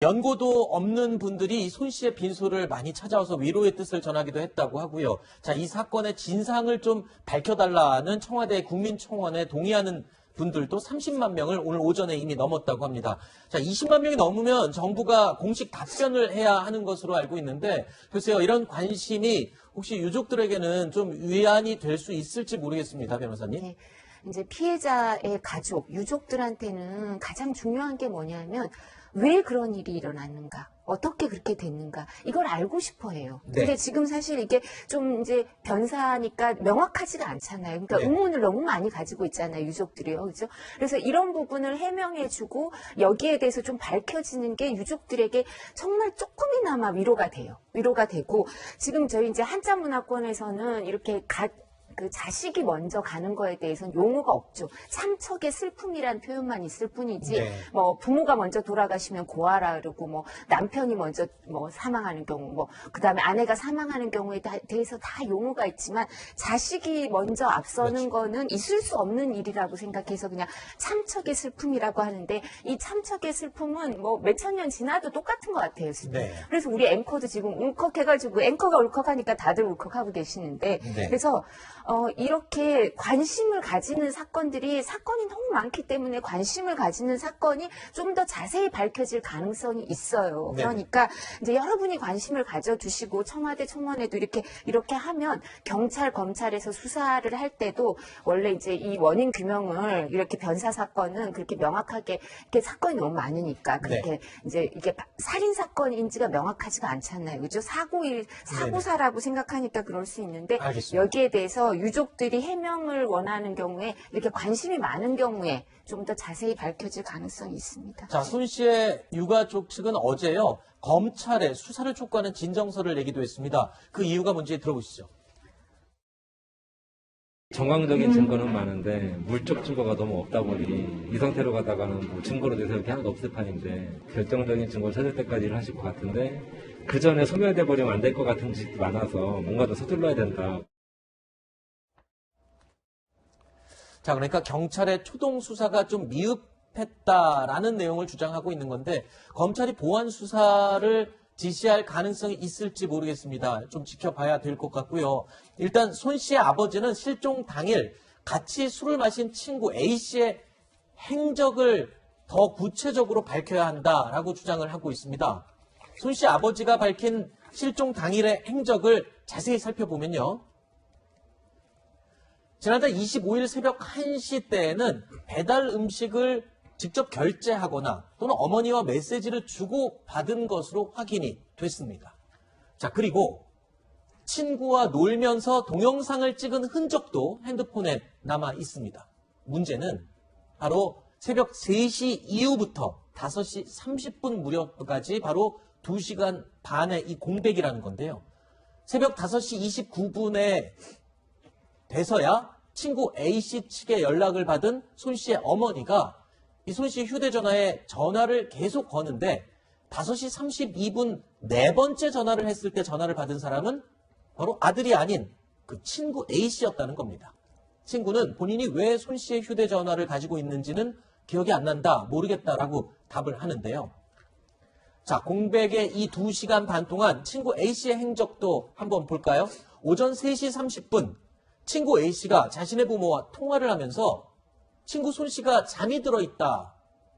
연고도 없는 분들이 손 씨의 빈소를 많이 찾아와서 위로의 뜻을 전하기도 했다고 하고요. 자, 이 사건의 진상을 좀 밝혀달라는 청와대 국민청원에 동의하는 분들도 30만 명을 오늘 오전에 이미 넘었다고 합니다. 자, 20만 명이 넘으면 정부가 공식 답변을 해야 하는 것으로 알고 있는데, 글쎄요, 이런 관심이 혹시 유족들에게는 좀 위안이 될 수 있을지 모르겠습니다, 변호사님. 네. 이제 피해자의 가족, 유족들한테는 가장 중요한 게 뭐냐면 왜 그런 일이 일어났는가, 어떻게 그렇게 됐는가, 이걸 알고 싶어 해요. 네. 근데 지금 사실 이게 좀 이제 변사니까 명확하지가 않잖아요. 그러니까 네. 의문을 너무 많이 가지고 있잖아요, 유족들이요. 그죠? 그래서 이런 부분을 해명해주고 여기에 대해서 좀 밝혀지는 게 유족들에게 정말 조금이나마 위로가 돼요. 위로가 되고, 지금 저희 이제 한자문화권에서는 이렇게 그 자식이 먼저 가는 거에 대해서는 용어가 없죠. 참척의 슬픔이란 표현만 있을 뿐이지, 네. 뭐 부모가 먼저 돌아가시면 고아라 그러고, 뭐 남편이 먼저 뭐 사망하는 경우, 뭐 그다음에 아내가 사망하는 경우에 대해서 다 용어가 있지만, 자식이 먼저 앞서는 그렇죠. 거는 있을 수 없는 일이라고 생각해서 그냥 참척의 슬픔이라고 하는데, 이 참척의 슬픔은 뭐 몇천 년 지나도 똑같은 것 같아요, 지금. 네. 그래서 우리 앵커도 지금 울컥해가지고, 앵커가 울컥하니까 다들 울컥하고 계시는데, 네. 그래서 이렇게 관심을 가지는 사건이 너무 많기 때문에 관심을 가지는 사건이 좀 더 자세히 밝혀질 가능성이 있어요. 네. 그러니까 이제 여러분이 관심을 가져주시고 청와대 청원에도 이렇게 하면 경찰, 검찰에서 수사를 할 때도 원래 이제 이 원인 규명을 이렇게 변사 사건은 그렇게 명확하게, 이렇게 사건이 너무 많으니까 그렇게 네. 이제 이게 살인 사건인지가 명확하지가 않잖아요. 그죠? 사고사라고 생각하니까 그럴 수 있는데, 알겠습니다. 여기에 대해서 유족들이 해명을 원하는 경우에, 이렇게 관심이 많은 경우에 좀 더 자세히 밝혀질 가능성이 있습니다. 자, 손 씨의 유가족 측은 어제요, 검찰에 수사를 촉구하는 진정서를 내기도 했습니다. 그 이유가 뭔지 들어보시죠. 정황적인 증거는 많은데 물적 증거가 너무 없다 보니 이 상태로 가다가는 뭐 증거로 내세울 게 하나도 없을 판인데, 결정적인 증거를 찾을 때까지 일을 하실 것 같은데, 그 전에 소멸돼 버리면 안 될 것 같은 짓이 많아서 뭔가 더 서둘러야 된다. 자, 그러니까 경찰의 초동 수사가 좀 미흡했다라는 내용을 주장하고 있는 건데, 검찰이 보완 수사를 지시할 가능성이 있을지 모르겠습니다. 좀 지켜봐야 될 것 같고요. 일단 손 씨의 아버지는 실종 당일 같이 술을 마신 친구 A 씨의 행적을 더 구체적으로 밝혀야 한다라고 주장을 하고 있습니다. 손 씨 아버지가 밝힌 실종 당일의 행적을 자세히 살펴보면요, 지난달 25일 새벽 1시 때에는 배달 음식을 직접 결제하거나 또는 어머니와 메시지를 주고받은 것으로 확인이 됐습니다. 자, 그리고 친구와 놀면서 동영상을 찍은 흔적도 핸드폰에 남아 있습니다. 문제는 바로 새벽 3시 이후부터 5시 30분 무렵까지 바로 2시간 반의 이 공백이라는 건데요. 새벽 5시 29분에 돼서야 친구 A씨 측에 연락을 받은 손 씨의 어머니가 이 손 씨 휴대전화에 전화를 계속 거는데, 5시 32분 네 번째 전화를 했을 때 전화를 받은 사람은 바로 아들이 아닌 그 친구 A씨였다는 겁니다. 친구는 본인이 왜 손 씨의 휴대전화를 가지고 있는지는 기억이 안 난다, 모르겠다라고 답을 하는데요. 자, 공백의 이 2시간 반 동안 친구 A씨의 행적도 한번 볼까요? 오전 3시 30분 친구 A씨가 자신의 부모와 통화를 하면서 친구 손 씨가 잠이 들어있다,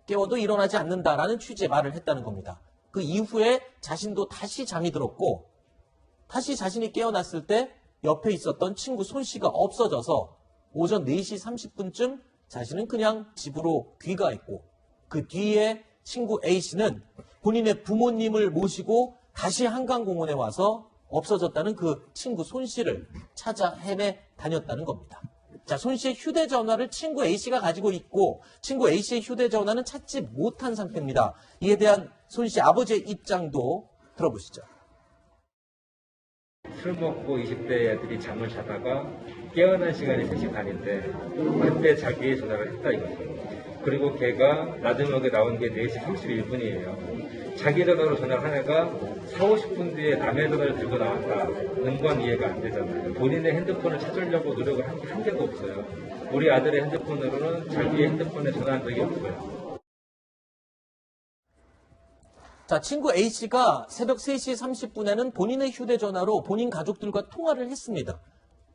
깨워도 일어나지 않는다라는 취지의 말을 했다는 겁니다. 그 이후에 자신도 다시 잠이 들었고, 다시 자신이 깨어났을 때 옆에 있었던 친구 손 씨가 없어져서 오전 4시 30분쯤 자신은 그냥 집으로 귀가했고, 그 뒤에 친구 A씨는 본인의 부모님을 모시고 다시 한강공원에 와서 없어졌다는 그 친구 손 씨를 찾아 헤매 다녔다는 겁니다. 자, 손 씨의 휴대전화를 친구 A씨가 가지고 있고, 친구 A씨의 휴대전화는 찾지 못한 상태입니다. 이에 대한 손 씨 아버지의 입장도 들어보시죠. 술 먹고 20대 애들이 잠을 자다가 깨어난 시간이 3시 반인데 그때 자기의 전화를 했다 이거죠. 그리고 걔가 나중에 나온 게 4시 31분이에요. 자기 전화로 전화를 한 애가 4, 50분 뒤에 남의 전화를 들고 나왔다는 건 이해가 안 되잖아요. 본인의 핸드폰을 찾으려고 노력을 한 게 한 개도 없어요. 우리 아들의 핸드폰으로는 자기의 핸드폰에 전화한 적이 없어요. 자, 친구 A씨가 새벽 3시 30분에는 본인의 휴대전화로 본인 가족들과 통화를 했습니다.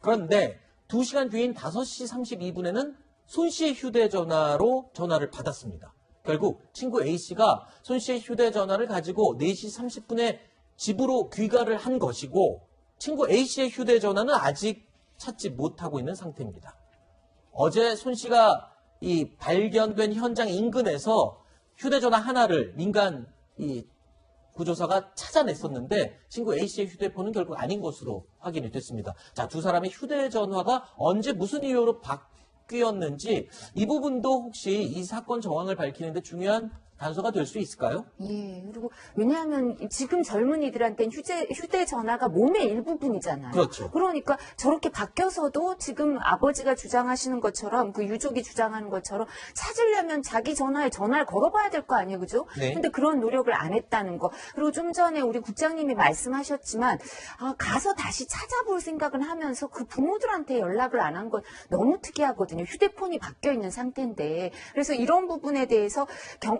그런데 2시간 뒤인 5시 32분에는 손 씨의 휴대전화로 전화를 받았습니다. 결국 친구 A씨가 손 씨의 휴대전화를 가지고 4시 30분에 집으로 귀가를 한 것이고 친구 A씨의 휴대전화는 아직 찾지 못하고 있는 상태입니다. 어제 손 씨가 이 발견된 현장 인근에서 휴대전화 하나를 민간 이 구조사가 찾아냈었는데 친구 A씨의 휴대폰은 결국 아닌 것으로 확인이 됐습니다. 자, 두 사람의 휴대전화가 언제 무슨 이유로 바뀌었는지 이 부분도 혹시 이 사건 정황을 밝히는데 중요한 단서가 될 수 있을까요? 예, 그리고 왜냐하면 지금 젊은이들한테는 휴대전화가 몸의 일부분이잖아요. 그렇죠. 그러니까 저렇게 바뀌어서도 지금 아버지가 주장하시는 것처럼 그 유족이 주장하는 것처럼 찾으려면 자기 전화에 전화를 걸어봐야 될 거 아니에요, 그죠? 네. 근데 그런 노력을 안 했다는 거. 그리고 좀 전에 우리 국장님이 말씀하셨지만 가서 다시 찾아볼 생각을 하면서 그 부모들한테 연락을 안 한 건 너무 특이하거든요. 휴대폰이 바뀌어 있는 상태인데. 그래서 이런 부분에 대해서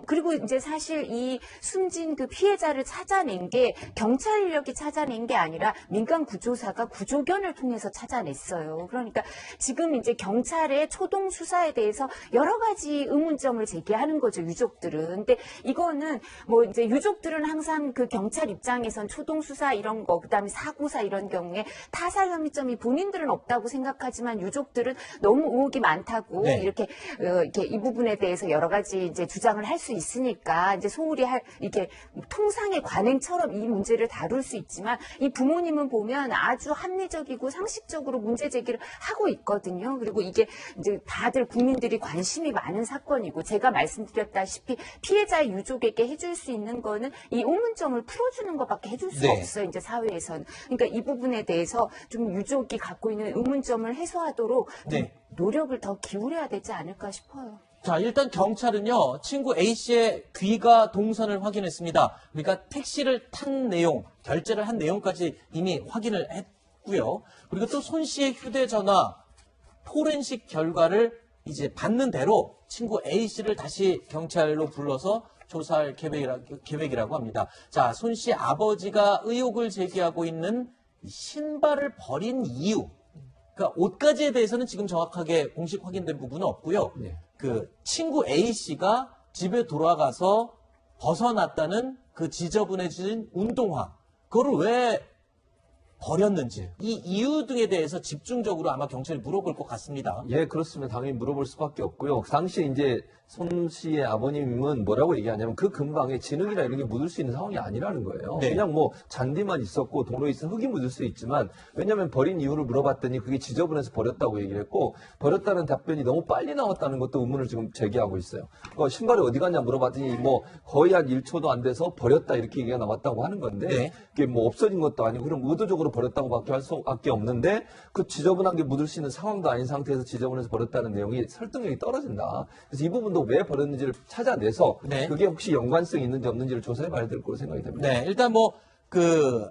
그리고 이제 사실 이 숨진 그 피해자를 찾아낸 게 경찰 인력이 찾아낸 게 아니라 민간 구조사가 구조견을 통해서 찾아냈어요. 그러니까 지금 이제 경찰의 초동 수사에 대해서 여러 가지 의문점을 제기하는 거죠, 유족들은. 근데 이거는 뭐 이제 유족들은 항상 그 경찰 입장에선 초동 수사 이런 거, 그다음에 사고사 이런 경우에 타살 혐의점이 본인들은 없다고 생각하지만 유족들은 너무 의혹이 많다고 네. 이렇게 이 부분에 대해서 여러 가지 이제 주장을 할 수 있으니까 이제 소홀히 이렇게 통상의 관행처럼 이 문제를 다룰 수 있지만 이 부모님은 보면 아주 합리적이고 상식적으로 문제 제기를 하고 있거든요. 그리고 이게 이제 다들 국민들이 관심이 많은 사건이고 제가 말씀드렸다시피 피해자의 유족에게 해줄 수 있는 거는 이 의문점을 풀어주는 것밖에 해줄 수 네. 없어요. 이제 사회에서는. 그러니까 이 부분에 대해서 좀 유족이 갖고 있는 의문점을 해소하도록 좀 네. 노력을 더 기울여야 되지 않을까 싶어요. 자, 일단 경찰은요, 친구 A씨의 귀가 동선을 확인했습니다. 그러니까 택시를 탄 내용, 결제를 한 내용까지 이미 확인을 했고요. 그리고 또 손 씨의 휴대전화 포렌식 결과를 이제 받는 대로 친구 A씨를 다시 경찰로 불러서 조사할 계획이라고 합니다. 자, 손 씨 아버지가 의혹을 제기하고 있는 신발을 버린 이유, 그러니까 옷가지에 대해서는 지금 정확하게 공식 확인된 부분은 없고요. 네. 그 친구 A씨가 집에 돌아가서 벗어났다는 그 지저분해진 운동화, 그거를 왜 버렸는지 이 이유 등에 대해서 집중적으로 아마 경찰이 물어볼 것 같습니다. 예, 그렇습니다. 당연히 물어볼 수밖에 없고요. 그 당시에 이제 손 씨의 아버님은 뭐라고 얘기하냐면 그 근방에 진흙이나 이런 게 묻을 수 있는 상황이 아니라는 거예요. 네. 그냥 뭐 잔디만 있었고 도로에 있으면 흙이 묻을 수 있지만 왜냐하면 버린 이유를 물어봤더니 그게 지저분해서 버렸다고 얘기를 했고 버렸다는 답변이 너무 빨리 나왔다는 것도 의문을 지금 제기하고 있어요. 신발이 어디 갔냐 물어봤더니 뭐 거의 한 1초도 안 돼서 버렸다 이렇게 얘기가 나왔다고 하는 건데 네. 그게 뭐 없어진 것도 아니고 그럼 의도적으로 버렸다고밖에 할 수밖에 없는데 그 지저분한 게 묻을 수 있는 상황도 아닌 상태에서 지저분해서 버렸다는 내용이 설득력이 떨어진다. 그래서 이 부분도 왜 버렸는지를 찾아내서 네. 그게 혹시 연관성이 있는지 없는지를 조사해 봐야 될 거로 생각이 됩니다. 네, 일단 뭐 그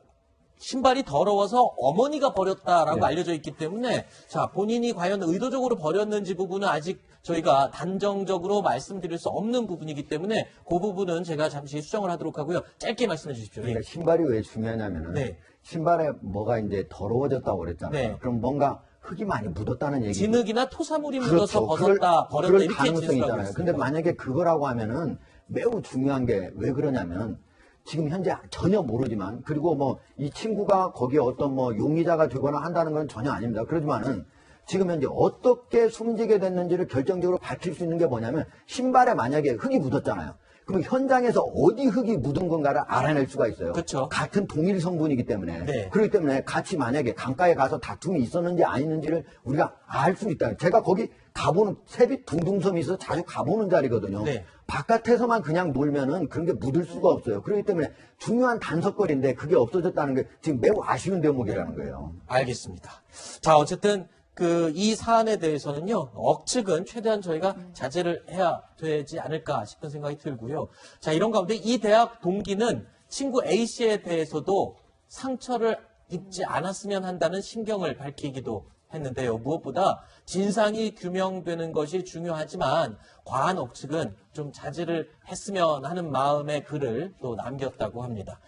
신발이 더러워서 어머니가 버렸다라고 네. 알려져 있기 때문에 자, 본인이 과연 의도적으로 버렸는지 부분은 아직 저희가 단정적으로 말씀드릴 수 없는 부분이기 때문에 그 부분은 제가 잠시 수정을 하도록 하고요. 짧게 말씀해 주십시오. 예. 그러니까 신발이 왜 중요하냐면은 네. 신발에 뭐가 이제 더러워졌다고 그랬잖아요. 네. 그럼 뭔가 흙이 많이 묻었다는 얘기죠. 진흙이나 토사물이 묻어서 벗었다, 그럴 버렸다 이렇게 가능성이 진술하고 있잖아요. 있습니다. 근데 만약에 그거라고 하면은 매우 중요한 게 왜 그러냐면 지금 현재 전혀 모르지만 그리고 뭐 이 친구가 거기에 어떤 뭐 용의자가 되거나 한다는 건 전혀 아닙니다. 그렇지만은 지금 현재 어떻게 숨지게 됐는지를 결정적으로 밝힐 수 있는 게 뭐냐면 신발에 만약에 흙이 묻었잖아요. 그럼 현장에서 어디 흙이 묻은 건가를 알아낼 수가 있어요. 그렇죠. 같은 동일 성분이기 때문에. 네. 그렇기 때문에 같이 만약에 강가에 가서 다툼이 있었는지 아니는지를 우리가 알 수 있다. 제가 거기 가보는 새빛 둥둥섬이 있어서 자주 가보는 자리거든요. 네. 바깥에서만 그냥 놀면은 그런 게 묻을 수가 없어요. 그렇기 때문에 중요한 단서거리인데 그게 없어졌다는 게 지금 매우 아쉬운 대목이라는 거예요. 알겠습니다. 자, 어쨌든 이 사안에 대해서는요, 억측은 최대한 저희가 자제를 해야 되지 않을까 싶은 생각이 들고요. 자, 이런 가운데 이 대학 동기는 친구 A씨에 대해서도 상처를 입지 않았으면 한다는 심경을 밝히기도 했는데요. 무엇보다 진상이 규명되는 것이 중요하지만 과한 억측은 좀 자제를 했으면 하는 마음의 글을 또 남겼다고 합니다.